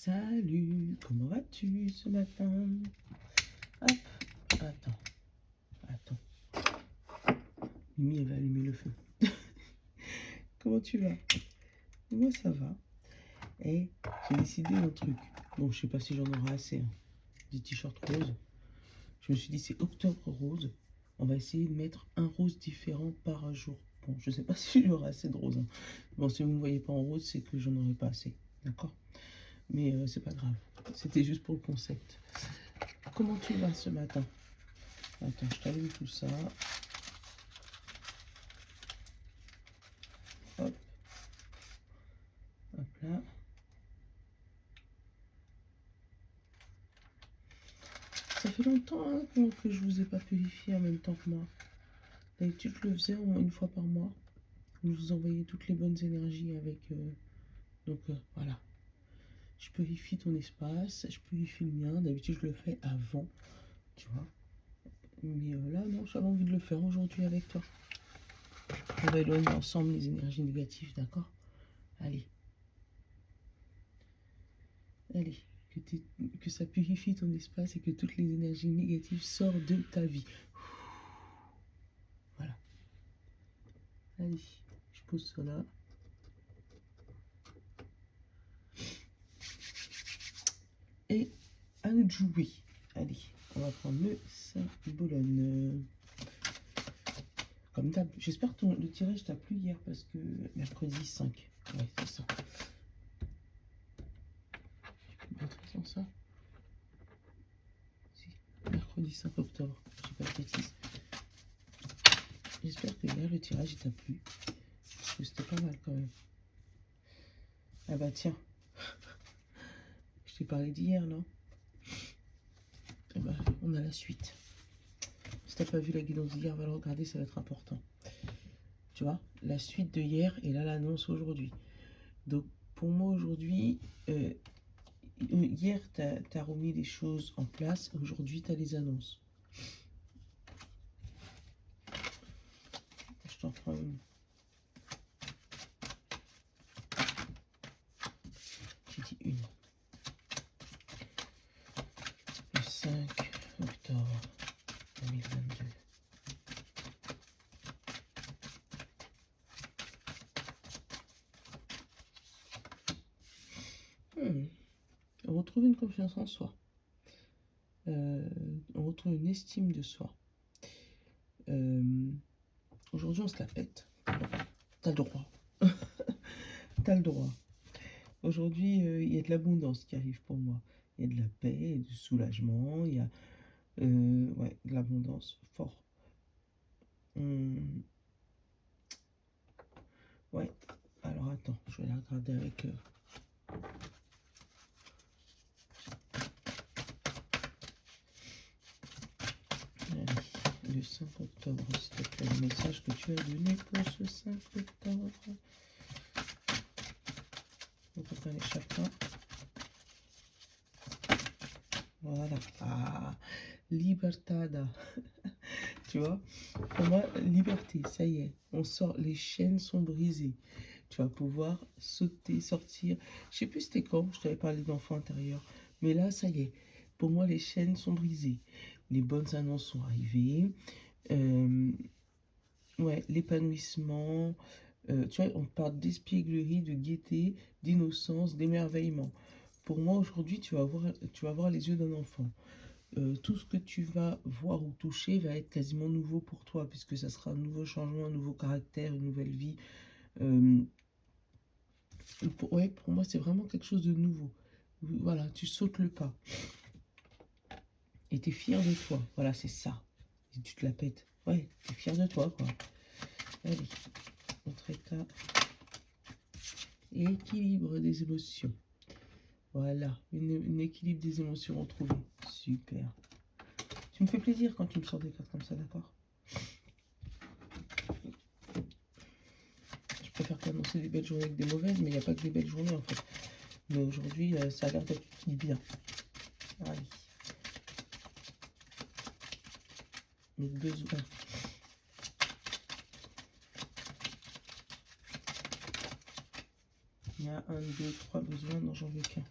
Salut, comment vas-tu ce matin? Hop, attends. Mimi, elle va allumer le feu. Comment tu vas? Moi, ça va. Et j'ai décidé un truc. Bon, je sais pas si j'en aurai assez. Hein. Des t-shirts roses. Je me suis dit, c'est octobre rose. On va essayer de mettre un rose différent par jour. Bon, je sais pas si j'aurai assez de rose. Hein. Bon, si vous ne me voyez pas en rose, c'est que j'en aurai pas assez. D'accord? Mais c'est pas grave. C'était juste pour le concept. Comment tu vas ce matin? Attends, je t'allume tout ça. Hop. Hop là. Ça fait longtemps hein, que je vous ai pas purifié en même temps que moi. D'habitude, je le faisais au moins une fois par mois. Je vous envoyais toutes les bonnes énergies avec... donc voilà. Je purifie ton espace, je purifie le mien. D'habitude, je le fais avant, tu vois. Mais là, non, j'avais envie de le faire aujourd'hui avec toi. On va éloigner ensemble les énergies négatives, d'accord? Allez. Allez. Que ça purifie ton espace et que toutes les énergies négatives sortent de ta vie. Voilà. Allez, je pose ça là. Et à nous de jouer. Allez, on va prendre le Saint-Bologne. Comme d'hab. J'espère que le tirage t'a plu hier parce que mercredi 5. Ouais, c'est ça. Je peux montrer sans ça. Si. Mercredi 5 octobre. Je dis pas de bêtises. J'espère que hier le tirage t'a plu. Parce que c'était pas mal quand même. Ah bah tiens. Je t'ai parlé d'hier, non? Ah bah, on a la suite. Si t'as pas vu la guidance d'hier, va le regarder, ça va être important. Tu vois, la suite de hier et là l'annonce aujourd'hui. Donc pour moi aujourd'hui, hier tu as remis les choses en place, aujourd'hui tu as les annonces. Je t'en prends une. J'ai dit une. Le 5 octobre 2022. On retrouve une confiance en soi. On retrouve une estime de soi. Aujourd'hui, on se la pète. T'as le droit. T'as le droit. Aujourd'hui, il y a de l'abondance qui arrive pour moi. Il y a de la paix, du soulagement, il y a ouais, de l'abondance fort. Ouais, alors attends, je vais la regarder avec... Allez, le 5 octobre, s'il te plaît, le message que tu as donné pour ce 5 octobre. Donc on n'échappe pas. Voilà. Ah, libertada. Tu vois, pour moi, liberté, ça y est, on sort, les chaînes sont brisées. Tu vas pouvoir sauter, sortir. Je sais plus c'était quand, je t'avais parlé d'enfant intérieur. Mais là, ça y est, pour moi, les chaînes sont brisées. Les bonnes annonces sont arrivées. Ouais, l'épanouissement. Tu vois, on parle d'espièglerie, de gaieté, d'innocence, d'émerveillement. Pour moi, aujourd'hui, tu vas voir les yeux d'un enfant. Tout ce que tu vas voir ou toucher va être quasiment nouveau pour toi, puisque ça sera un nouveau changement, un nouveau caractère, une nouvelle vie. Ouais, pour moi, c'est vraiment quelque chose de nouveau. Voilà, tu sautes le pas. Et tu es fier de toi. Voilà, c'est ça. Et tu te la pètes. Ouais, tu es fier de toi, quoi. Allez, notre état. Et équilibre des émotions. Voilà, une équilibre des émotions retrouvées. Super. Tu me fais plaisir quand tu me sors des cartes comme ça, d'accord? Je préfère t'annoncer des belles journées que des mauvaises, mais il n'y a pas que des belles journées en fait. Mais aujourd'hui, ça a l'air d'être bien. Allez. Nos besoins. Il y a 1, 2, 3 besoins, non j'en veux qu'un.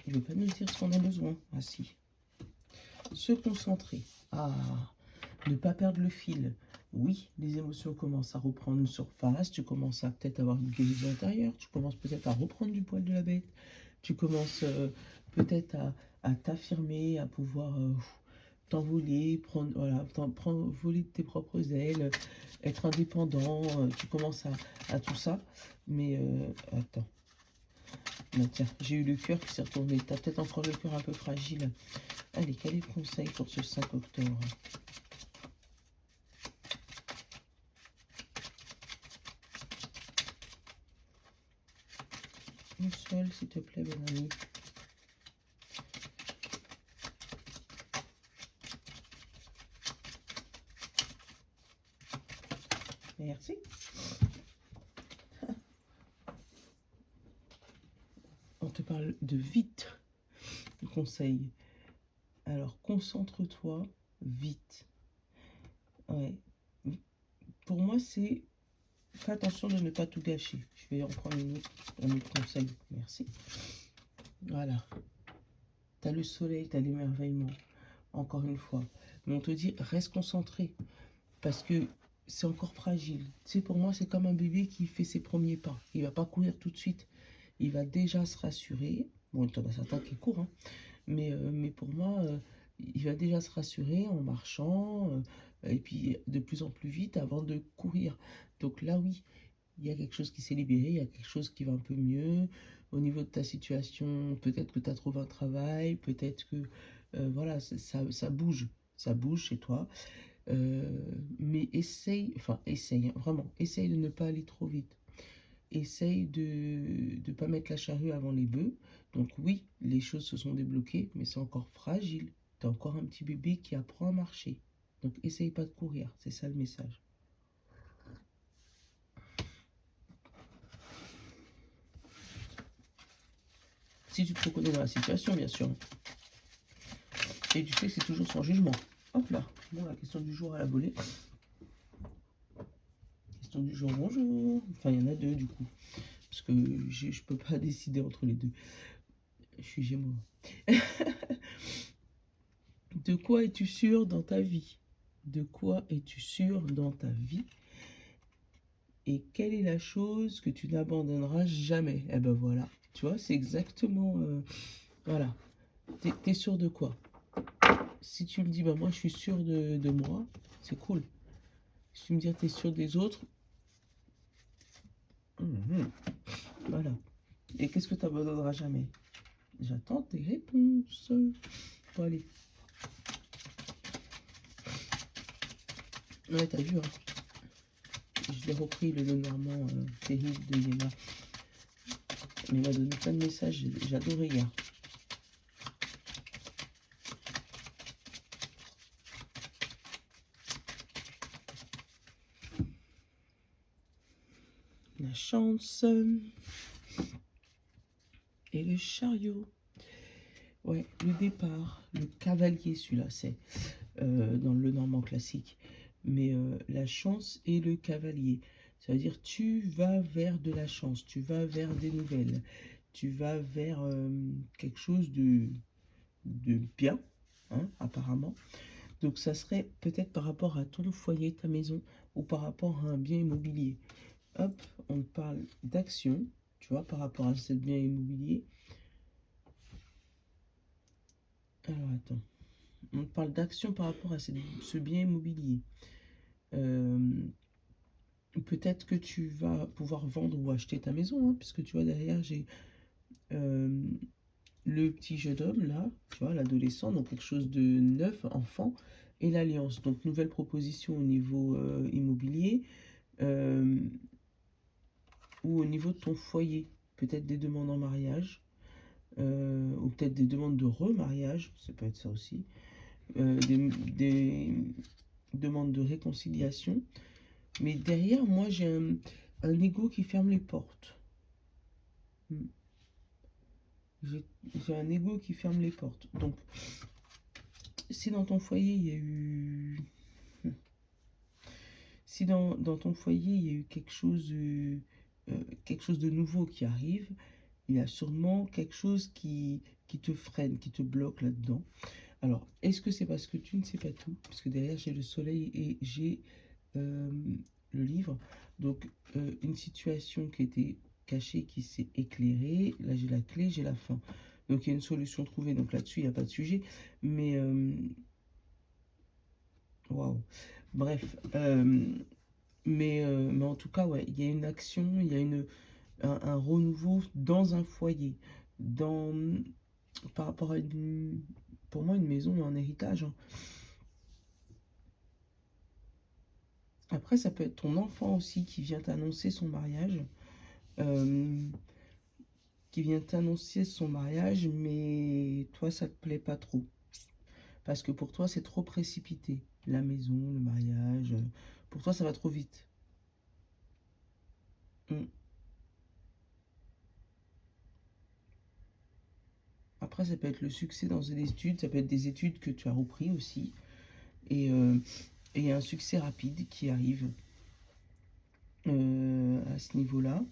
Il ne veut pas nous dire ce qu'on a besoin. Ah si. Se concentrer. Ah, ne pas perdre le fil. Oui, les émotions commencent à reprendre une surface. Tu commences à peut-être avoir une guérison intérieure. Tu commences peut-être à reprendre du poil de la bête. Tu commences peut-être à t'affirmer, à pouvoir t'envoler, prendre, voilà, voler de tes propres ailes, être indépendant. Tu commences à tout ça. Mais attends. Bah, tiens, j'ai eu le cœur qui s'est retourné. T'as peut-être encore le cœur un peu fragile. Allez, quel est le conseil pour ce 5 octobre? Une seule, s'il te plaît, mon ami. Merci. On te parle de vite. Le conseil. Alors, concentre-toi vite. Ouais. Pour moi, c'est... Fais attention de ne pas tout gâcher. Je vais en prendre un autre conseil. Merci. Voilà. Tu as le soleil, tu as l'émerveillement. Encore une fois. Mais on te dit, reste concentré. Parce que c'est encore fragile. Tu sais, pour moi, c'est comme un bébé qui fait ses premiers pas. Il va pas courir tout de suite. Il va déjà se rassurer. Bon, il y en a certains qui courent, hein. Mais pour moi, il va déjà se rassurer en marchant, et puis de plus en plus vite avant de courir. Donc là, oui, il y a quelque chose qui s'est libéré, il y a quelque chose qui va un peu mieux. Au niveau de ta situation, peut-être que tu as trouvé un travail, peut-être que, voilà, ça bouge chez toi. Mais essaye, hein, vraiment, essaye de ne pas aller trop vite. Essaye de ne pas mettre la charrue avant les bœufs. Donc oui, les choses se sont débloquées, mais c'est encore fragile. Tu as encore un petit bébé qui apprend à marcher. Donc essaye pas de courir, c'est ça le message. Si tu te reconnais dans la situation, bien sûr. Et tu sais que c'est toujours sans jugement. Hop là. Bon, la question du jour à la volée. Question du jour, bonjour. Enfin, il y en a deux du coup. Parce que je peux pas décider entre les deux. Je suis Gémeaux. De quoi es-tu sûr dans ta vie? De quoi es-tu sûr dans ta vie? Et quelle est la chose que tu n'abandonneras jamais? Eh ben voilà, tu vois, c'est exactement... voilà. T'es sûr de quoi? Si tu me dis, bah moi je suis sûr de moi, c'est cool. Si tu me dis, t'es sûr des autres, voilà. Et qu'est-ce que tu n'abandonneras jamais? J'attends tes réponses. Bon, allez. Ouais, t'as vu, hein. Je l'ai repris, le Lenormand terrible de Yéna. Mais il m'a donné plein de messages, j'adorais hier. La chance et le chariot. Ouais, le départ, le cavalier, celui-là, c'est dans le Normand classique. Mais la chance et le cavalier. Ça veut dire tu vas vers de la chance, tu vas vers des nouvelles, tu vas vers quelque chose de bien, hein, apparemment. Donc ça serait peut-être par rapport à ton foyer, ta maison, ou par rapport à un bien immobilier. Hop, on parle d'action, tu vois, par rapport à ce bien immobilier. Alors attends, on parle d'action par rapport à ce bien immobilier. Peut-être que tu vas pouvoir vendre ou acheter ta maison, hein, puisque tu vois derrière j'ai le petit jeune homme là, tu vois, l'adolescent, donc quelque chose de neuf, enfant, et l'alliance. Donc nouvelle proposition au niveau immobilier, ou au niveau de ton foyer. Peut-être des demandes en mariage, ou peut-être des demandes de remariage, ça peut être ça aussi. Des demandes de réconciliation. Mais derrière, moi, j'ai un ego qui ferme les portes. J'ai un ego qui ferme les portes. Donc, si dans ton foyer, il y a eu... Si dans ton foyer, il y a eu quelque chose de nouveau qui arrive, il y a sûrement quelque chose qui te freine, qui te bloque là-dedans. Alors, est-ce que c'est parce que tu ne sais pas tout? Parce que derrière, j'ai le soleil et j'ai euh, le livre. Donc, une situation qui était cachée, qui s'est éclairée. Là, j'ai la clé, j'ai la fin. Donc, il y a une solution trouvée. Donc, là-dessus, il n'y a pas de sujet. Mais, waouh. Bref. Mais en tout cas, ouais, il y a une action, il y a un renouveau dans un foyer. Dans, par rapport à pour moi, une maison, un héritage, hein. Après, ça peut être ton enfant aussi qui vient t'annoncer son mariage. euh, qui vient t'annoncer son mariage, mais toi, ça te plaît pas trop. Parce que pour toi, c'est trop précipité. La maison, le mariage, pour toi, ça va trop vite. Mm. Après, ça peut être le succès dans une étude, ça peut être des études que tu as repris aussi. Et il y a un succès rapide qui arrive à ce niveau-là.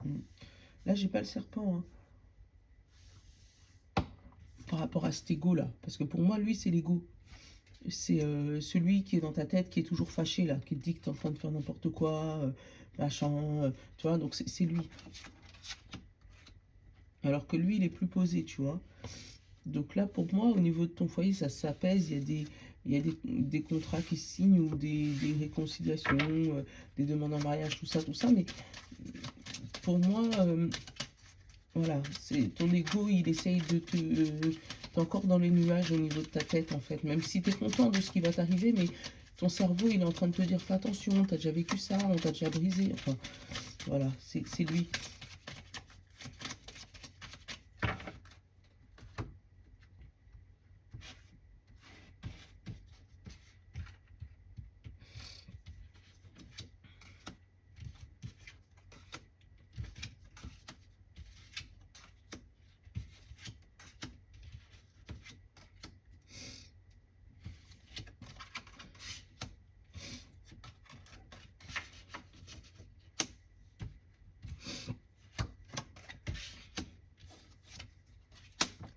Mm. Là, j'ai pas le serpent, hein, par rapport à cet ego-là. Parce que pour moi, lui, c'est l'ego. C'est celui qui est dans ta tête, qui est toujours fâché, là, qui te dit que tu es en train de faire n'importe quoi, machin, tu vois, donc c'est lui. Alors que lui, il est plus posé, tu vois. Donc là, pour moi, au niveau de ton foyer, ça s'apaise, il y a des contrats qui se signent ou des réconciliations, des demandes en mariage, tout ça, mais pour moi, voilà, c'est ton ego, il essaye de te... t'es encore dans les nuages au niveau de ta tête, en fait. Même si tu es content de ce qui va t'arriver, mais ton cerveau, il est en train de te dire, fais attention, t'as déjà vécu ça, on t'a déjà brisé. Enfin, voilà, c'est lui.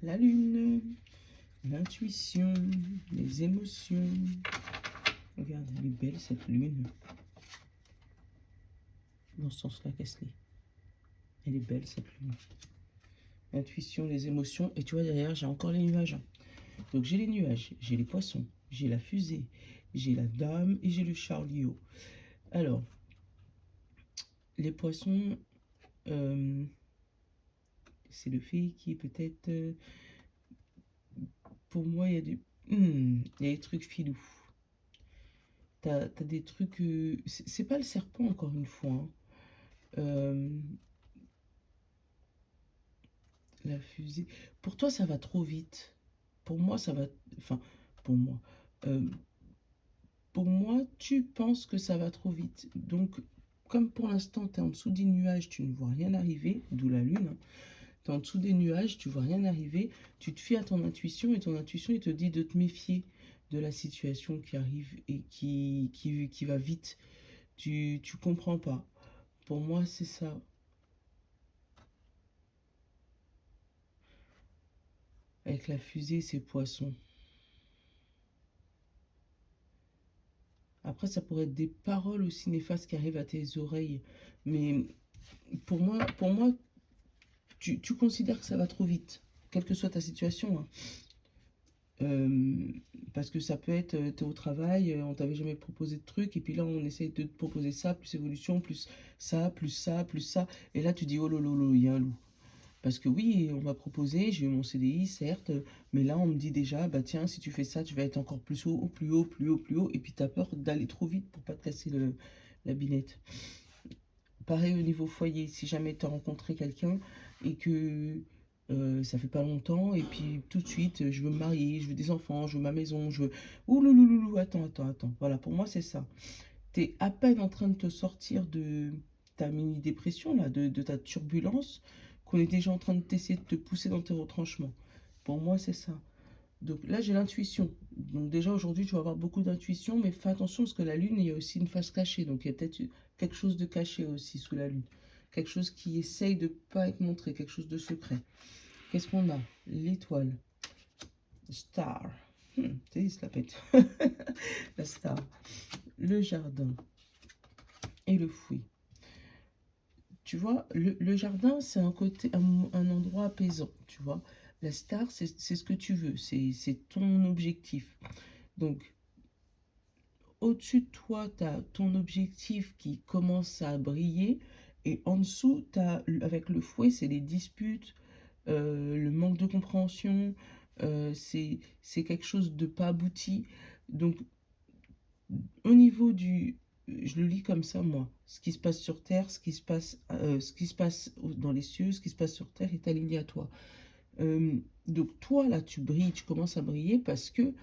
La lune, l'intuition, les émotions. Regarde, elle est belle, cette lune. Dans ce sens-là, Kesley. Elle est belle, cette lune. L'intuition, les émotions. Et tu vois, derrière, j'ai encore les nuages. Donc j'ai les nuages, j'ai les poissons, j'ai la fusée, j'ai la dame et j'ai le chariot. Alors, les poissons, euh, c'est le fait qui est peut-être... pour moi, il y a des trucs filous. T'as des trucs... c'est pas le serpent, encore une fois, hein. Euh, la fusée... Pour toi, ça va trop vite. Pour moi, ça va... Enfin, pour moi. Euh, Pour moi, tu penses que ça va trop vite. Donc, comme pour l'instant, tu es en dessous des nuages, tu ne vois rien arriver, d'où la lune. Tu es en dessous des nuages, tu vois rien arriver. Tu te fies à ton intuition et ton intuition, il te dit de te méfier de la situation qui arrive et qui va vite. Tu comprends pas. Pour moi, c'est ça. Avec la fusée, c'est poisson. Après, ça pourrait être des paroles aussi néfastes qui arrivent à tes oreilles. Mais pour moi, tu considères que ça va trop vite, quelle que soit ta situation, hein. Euh, Parce que ça peut être, t'es au travail, on t'avait jamais proposé de trucs, et puis là, on essaye de te proposer ça, plus évolution, plus ça, plus ça, plus ça. Et là, tu dis, oh lolo, il y a un loup. Parce que oui, on m'a proposé, j'ai eu mon CDI, certes, mais là, on me dit déjà, bah tiens, si tu fais ça, tu vas être encore plus haut, plus haut, plus haut, plus haut, et puis tu as peur d'aller trop vite pour pas te casser la binette. Pareil au niveau foyer, si jamais tu as rencontré quelqu'un et que ça fait pas longtemps, et puis tout de suite, je veux me marier, je veux des enfants, je veux ma maison, je veux... Ouh louloulou, attends. Voilà, pour moi, c'est ça. Tu es à peine en train de te sortir de ta mini-dépression, là, de ta turbulence, qu'on est déjà en train de t'essayer de te pousser dans tes retranchements. Pour moi, c'est ça. Donc là, j'ai l'intuition. Donc déjà, aujourd'hui, tu vas avoir beaucoup d'intuition, mais fais attention parce que la Lune, il y a aussi une face cachée. Donc il y a peut-être quelque chose de caché aussi sous la Lune. Quelque chose qui essaye de ne pas être montré, quelque chose de secret. Qu'est-ce qu'on a? L'étoile. Star. Tu sais, il se la pète. La star. Le jardin. Et le fruit. Tu vois, le jardin, c'est un endroit apaisant, tu vois. La star, c'est ce que tu veux, c'est ton objectif. Donc, au-dessus de toi, tu as ton objectif qui commence à briller. Et en dessous, avec le fouet, c'est les disputes, le manque de compréhension, c'est quelque chose de pas abouti. Donc, au niveau du... Je le lis comme ça, moi. Ce qui se passe sur Terre, ce qui se passe dans les cieux, ce qui se passe sur Terre est aligné à toi. Donc toi, là, tu brilles, tu commences à briller parce que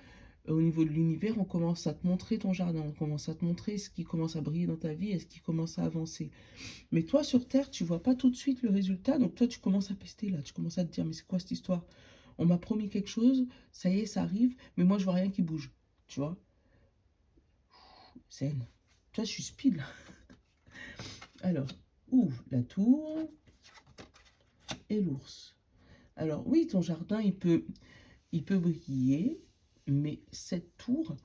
au niveau de l'univers, on commence à te montrer ton jardin, on commence à te montrer ce qui commence à briller dans ta vie et ce qui commence à avancer. Mais toi, sur Terre, tu vois pas tout de suite le résultat, donc toi, tu commences à pester, là, tu commences à te dire, mais c'est quoi cette histoire? On m'a promis quelque chose, ça y est, ça arrive, mais moi, je vois rien qui bouge, tu vois? Zen. Toi, je suis speed, là. Alors, ouvre la tour et l'ours. Alors, oui, ton jardin, il peut briller, mais cette tour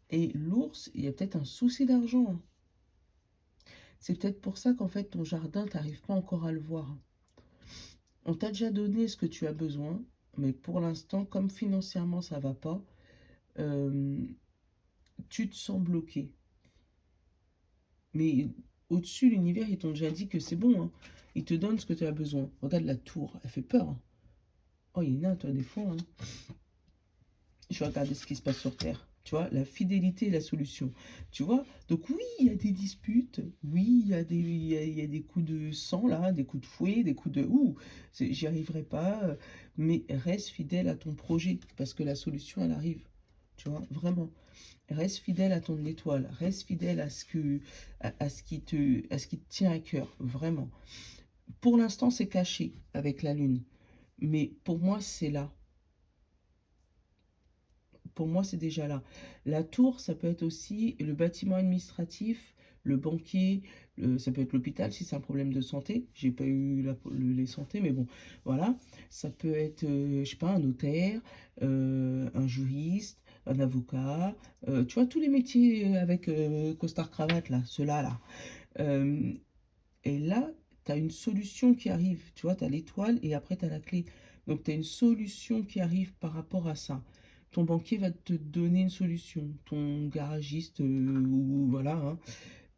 et l'ours, il y a peut-être un souci d'argent, hein. C'est peut-être pour ça qu'en fait, ton jardin, tu n'arrives pas encore à le voir. On t'a déjà donné ce que tu as besoin, mais pour l'instant, comme financièrement, ça va pas, euh, tu te sens bloqué. Mais au-dessus, l'univers, ils t'ont déjà dit que c'est bon, hein. Ils te donnent ce que tu as besoin. Regarde la tour, elle fait peur, hein. Oh, Yéna, toi, des fois, hein. Je vais regarder ce qui se passe sur Terre. Tu vois, la fidélité est la solution. Tu vois, donc oui, il y a des disputes. Oui, il y a des coups de sang, là, des coups de fouet, des coups de... Ouh, j'y arriverai pas. Mais reste fidèle à ton projet, parce que la solution, elle arrive. Tu vois, vraiment. Reste fidèle à ton étoile. Reste fidèle à ce qui te tient à cœur, vraiment. Pour l'instant, c'est caché avec la Lune. Mais pour moi, c'est là. Pour moi, c'est déjà là. La tour, ça peut être aussi le bâtiment administratif, le banquier, ça peut être l'hôpital si c'est un problème de santé. J'ai pas eu les santé, mais bon, voilà. Ça peut être, je sais pas, un notaire, un juriste, un avocat. Tu vois, tous les métiers avec costard cravate, là, ceux-là, là. Euh, et là, tu as une solution qui arrive. Tu vois, tu as l'étoile et après, tu as la clé. Donc, tu as une solution qui arrive par rapport à ça. Ton banquier va te donner une solution. Ton garagiste, ou voilà, hein.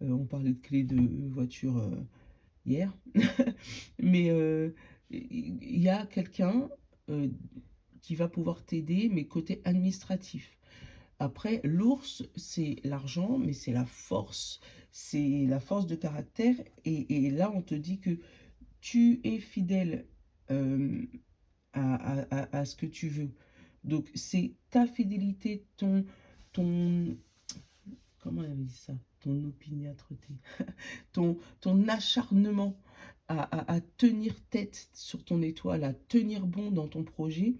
On parlait de clé de voiture hier. Mais il y a quelqu'un euh, qui va pouvoir t'aider, mais côté administratif. Après, l'ours, c'est l'argent, mais c'est la force de caractère. Et là, on te dit que tu es fidèle euh, à ce que tu veux. Donc, c'est ta fidélité, ton, comment on avait dit ça? Ton opiniâtreté, ton acharnement à tenir tête sur ton étoile, à tenir bon dans ton projet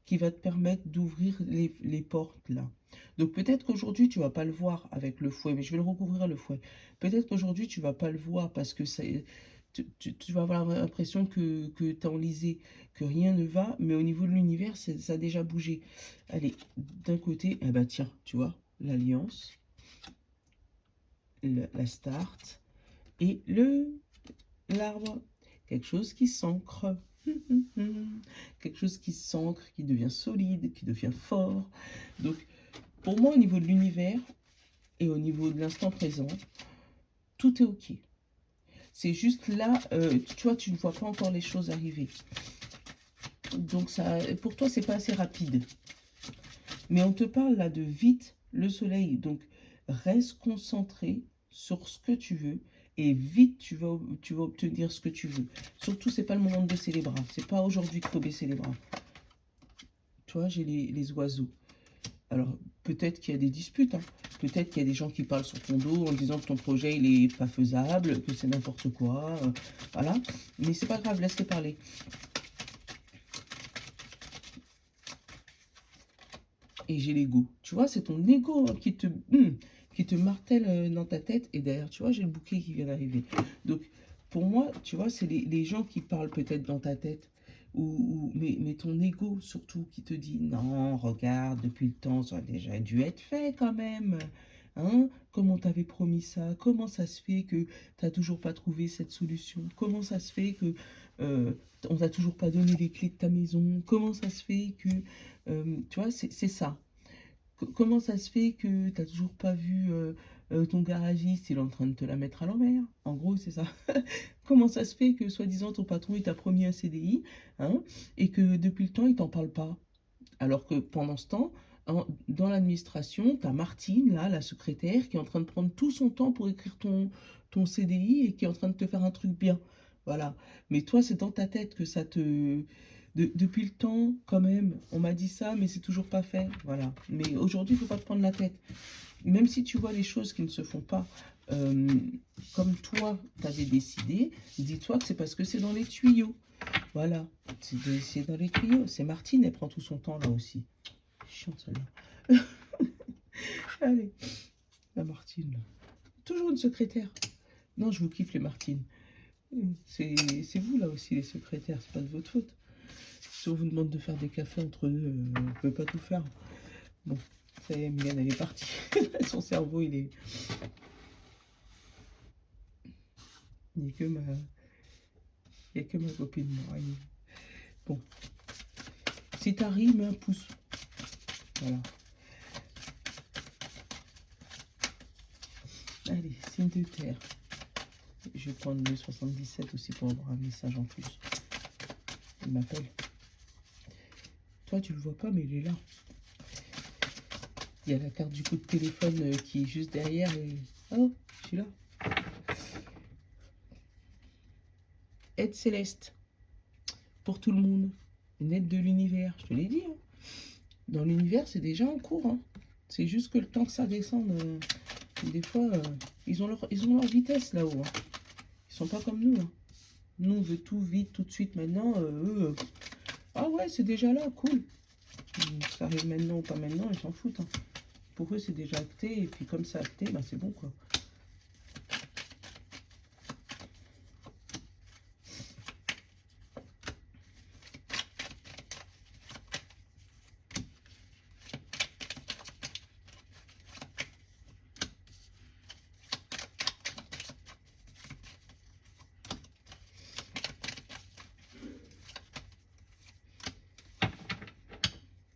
qui va te permettre d'ouvrir les portes là. Donc peut-être qu'aujourd'hui tu vas pas le voir avec le fouet, mais je vais le recouvrir le fouet. Peut-être qu'aujourd'hui tu vas pas le voir parce que tu vas avoir l'impression que tu es enlisé, que rien ne va, mais au niveau de l'univers, ça a déjà bougé. Allez, d'un côté, eh ben tiens, tu vois, l'alliance, la start et l'arbre. Quelque chose qui s'ancre. Quelque chose qui s'ancre, qui devient solide, qui devient fort. Donc, pour moi, au niveau de l'univers et au niveau de l'instant présent, tout est OK. C'est juste là, tu vois, tu ne vois pas encore les choses arriver. Donc, ça, pour toi, c'est pas assez rapide. Mais on te parle là de vite le soleil. Donc, reste concentré sur ce que tu veux. Et vite, tu vas obtenir ce que tu veux. Surtout, c'est pas le moment de baisser les bras. C'est pas aujourd'hui qu'il faut baisser les bras. Tu vois, j'ai les oiseaux. Alors, peut-être qu'il y a des disputes, hein. Peut-être qu'il y a des gens qui parlent sur ton dos en disant que ton projet, il est pas faisable, que c'est n'importe quoi. Voilà. Mais c'est pas grave, laisse-les parler. et j'ai l'ego. Tu vois, c'est ton ego hein, qui te martèle dans ta tête. Et derrière, tu vois, j'ai le bouquet qui vient d'arriver. Donc, pour moi, tu vois, c'est les gens qui parlent peut-être dans ta tête. Mais ton ego, surtout, qui te dit, non, regarde, depuis le temps, ça a déjà dû être fait quand même. Hein? Comment t'avais promis ça? Comment ça se fait que t'as toujours pas trouvé cette solution? Comment ça se fait que euh, on t'a toujours pas donné les clés de ta maison? Comment ça se fait que tu vois, c'est ça. Comment ça se fait que t'as toujours pas vu ton garagiste, il est en train de te la mettre à l'envers? En gros, c'est ça. Comment ça se fait que, soi-disant, ton patron, il t'a promis un CDI, hein, et que depuis le temps, il t'en parle pas? Alors que pendant ce temps, dans l'administration, t'as Martine, là, la secrétaire, qui est en train de prendre tout son temps pour écrire ton CDI et qui est en train de te faire un truc bien. Voilà. Mais toi, c'est dans ta tête que ça te depuis le temps, quand même, on m'a dit ça, mais c'est toujours pas fait. Voilà. Mais aujourd'hui, il faut pas te prendre la tête. Même si tu vois les choses qui ne se font pas euh, comme toi, t'avais décidé, dis-toi que c'est parce que c'est dans les tuyaux. Voilà. C'est dans les tuyaux. C'est Martine, elle prend tout son temps là aussi. Chiante celle-là. Allez, la Martine. Toujours une secrétaire. Non, je vous kiffe les Martines. C'est vous là aussi les secrétaires, c'est pas de votre faute. Si on vous demande de faire des cafés entre deux, on ne peut pas tout faire. Bon, ça y est, Mégane, elle est partie. Son cerveau, il n'y a que ma copine. Bon, si t'arrives, mets un pouce. Voilà. Allez, signe de terre. Je vais prendre le 77 aussi pour avoir un message en plus. Il m'appelle. Toi, tu le vois pas, mais il est là. Il y a la carte du coup de téléphone qui est juste derrière. Et... oh, je suis là. Aide céleste. Pour tout le monde. Une aide de l'univers. Je te l'ai dit. Hein. Dans l'univers, c'est déjà en cours. Hein. C'est juste que le temps que ça descende, des fois, ils ont leur vitesse là-haut. Hein. Ils sont pas comme nous. Hein. Nous, on veut tout vite, tout de suite, maintenant. Ah ouais, c'est déjà là, cool. Ça arrive maintenant ou pas maintenant, ils s'en foutent. Hein. Pour eux, c'est déjà acté. Et puis comme c'est acté, bah, c'est bon, quoi.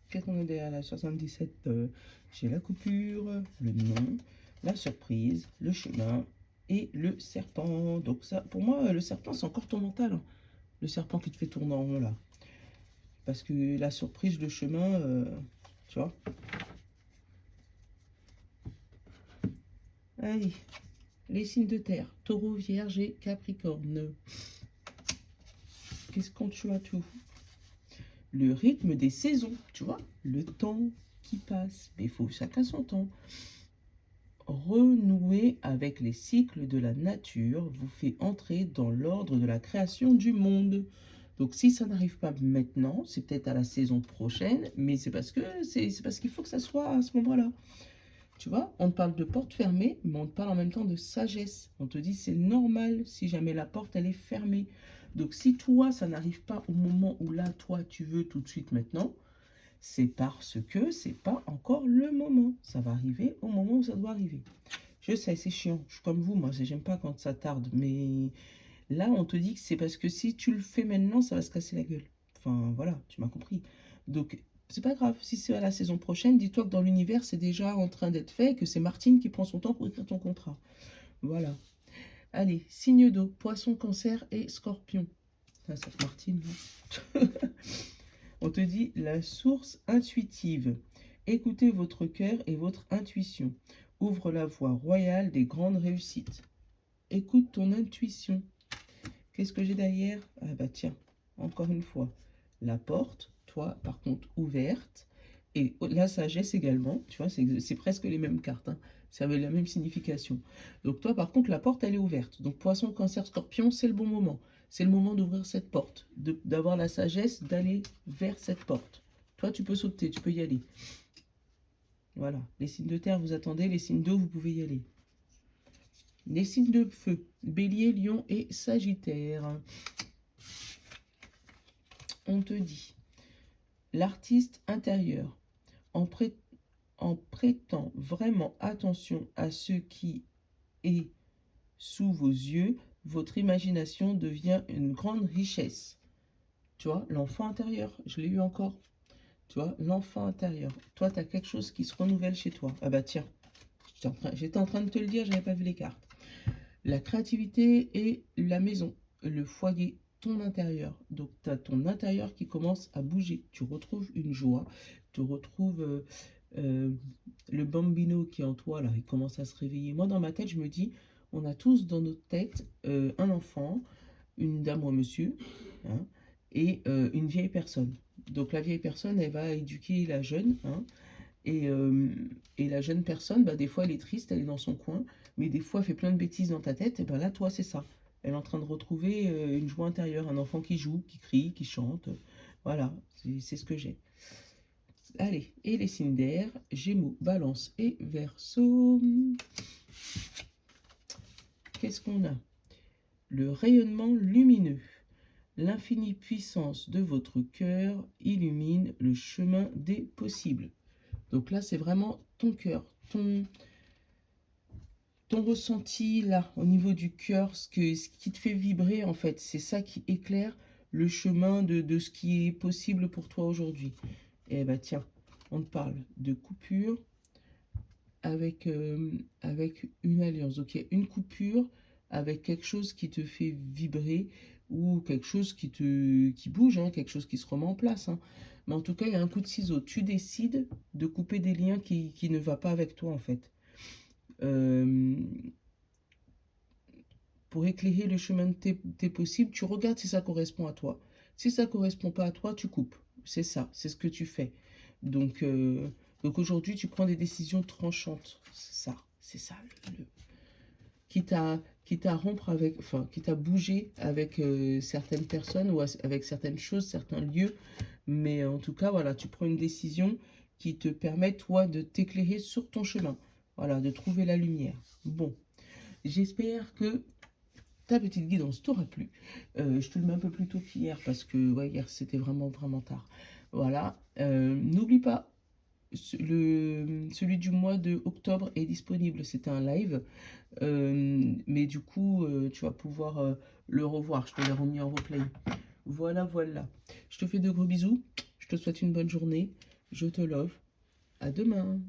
Qu'est-ce qu'on a derrière la 77 j'ai la coupure, le nom, la surprise, le chemin et le serpent. Donc ça, pour moi, le serpent, c'est encore ton mental. Hein. Le serpent qui te fait tourner en rond, là. Parce que la surprise, le chemin, tu vois. Allez, les signes de terre. Taureau, Vierge et Capricorne. Qu'est-ce qu'on tu as tout? Le rythme des saisons, tu vois. Le temps qui passe. Mais il faut chacun son temps. Renouer avec les cycles de la nature vous fait entrer dans l'ordre de la création du monde. Donc si ça n'arrive pas maintenant, c'est peut-être à la saison prochaine, mais c'est parce qu'il faut que ça soit à ce moment-là. Tu vois, on te parle de porte fermée, mais on te parle en même temps de sagesse. On te dit c'est normal si jamais la porte elle est fermée. Donc si toi ça n'arrive pas au moment où là toi tu veux tout de suite maintenant, c'est parce que c'est pas encore le moment. Ça va arriver au moment où ça doit arriver. Je sais, c'est chiant. Je suis comme vous, moi, j'aime pas quand ça tarde. Mais là, on te dit que c'est parce que si tu le fais maintenant, ça va se casser la gueule. Enfin, voilà, tu m'as compris. Donc, c'est pas grave. Si c'est à la saison prochaine, dis-toi que dans l'univers, c'est déjà en train d'être fait et que c'est Martine qui prend son temps pour écrire ton contrat. Voilà. Allez, signe d'eau, poisson, cancer et scorpion. Ah, c'est Martine, là. On te dit la source intuitive. Écoutez votre cœur et votre intuition. Ouvre la voie royale des grandes réussites. Écoute ton intuition. Qu'est-ce que j'ai derrière? Ah bah tiens, encore une fois. La porte, toi, par contre, ouverte. Et la sagesse également. Tu vois, c'est presque les mêmes cartes. Hein. Ça avait la même signification. Donc toi, par contre, la porte, elle est ouverte. Donc poisson, cancer, scorpion, c'est le bon moment. C'est le moment d'ouvrir cette porte. D'avoir la sagesse d'aller vers cette porte. Toi, tu peux sauter, tu peux y aller. Voilà. Les signes de terre, vous attendez. Les signes d'eau, vous pouvez y aller. Les signes de feu, Bélier, Lion et Sagittaire. On te dit, l'artiste intérieur, en, en prêtant vraiment attention à ce qui est sous vos yeux, votre imagination devient une grande richesse. Tu vois, l'enfant intérieur, je l'ai eu encore. Tu vois, l'enfant intérieur. Toi, tu as quelque chose qui se renouvelle chez toi. Ah bah tiens, j'étais en train de te le dire, je n'avais pas vu les cartes. La créativité et la maison, le foyer, ton intérieur. Donc, tu as ton intérieur qui commence à bouger. Tu retrouves une joie, tu retrouves le bambino qui est en toi, là, il commence à se réveiller. Moi, dans ma tête, je me dis, on a tous dans notre tête un enfant, une dame ou un monsieur, hein, et une vieille personne. Donc, la vieille personne, elle va éduquer la jeune, hein, et la jeune personne, bah, des fois, elle est triste, elle est dans son coin, mais des fois, elle fait plein de bêtises dans ta tête, et ben là, toi, c'est ça. Elle est en train de retrouver une joie intérieure, un enfant qui joue, qui crie, qui chante. Voilà, c'est ce que j'ai. Allez, et les signes d'air, Gémeaux, Balance et Verseau. Qu'est-ce qu'on a? Le rayonnement lumineux. L'infinie puissance de votre cœur illumine le chemin des possibles. Donc là, c'est vraiment ton cœur, ton ressenti là, au niveau du cœur, ce qui te fait vibrer en fait. C'est ça qui éclaire le chemin de ce qui est possible pour toi aujourd'hui. Et bah tiens, on te parle de coupure avec, avec une alliance. Donc il y a une coupure avec quelque chose qui te fait vibrer ou quelque chose qui bouge, hein, quelque chose qui se remet en place. Hein. Mais en tout cas, il y a un coup de ciseau. Tu décides de couper des liens qui ne va pas avec toi en fait. Pour éclairer le chemin de tes possibles, tu regardes si ça correspond à toi. Si ça ne correspond pas à toi, tu coupes. C'est ça, c'est ce que tu fais. Donc, aujourd'hui, tu prends des décisions tranchantes. C'est ça. Quitte à rompre avec, enfin, quitte à bouger avec certaines personnes ou avec certaines choses, certains lieux. Mais en tout cas, voilà, tu prends une décision qui te permet, toi, de t'éclairer sur ton chemin. Voilà, de trouver la lumière. Bon, j'espère que ta petite guidance t'aura plu. Je te le mets un peu plus tôt qu'hier parce que ouais, hier c'était vraiment vraiment tard. Voilà. N'oublie pas, celui du mois de octobre est disponible. C'était un live. Mais du coup, tu vas pouvoir le revoir. Je te l'ai remis en replay. Voilà, voilà. Je te fais de gros bisous. Je te souhaite une bonne journée. Je te love. À demain.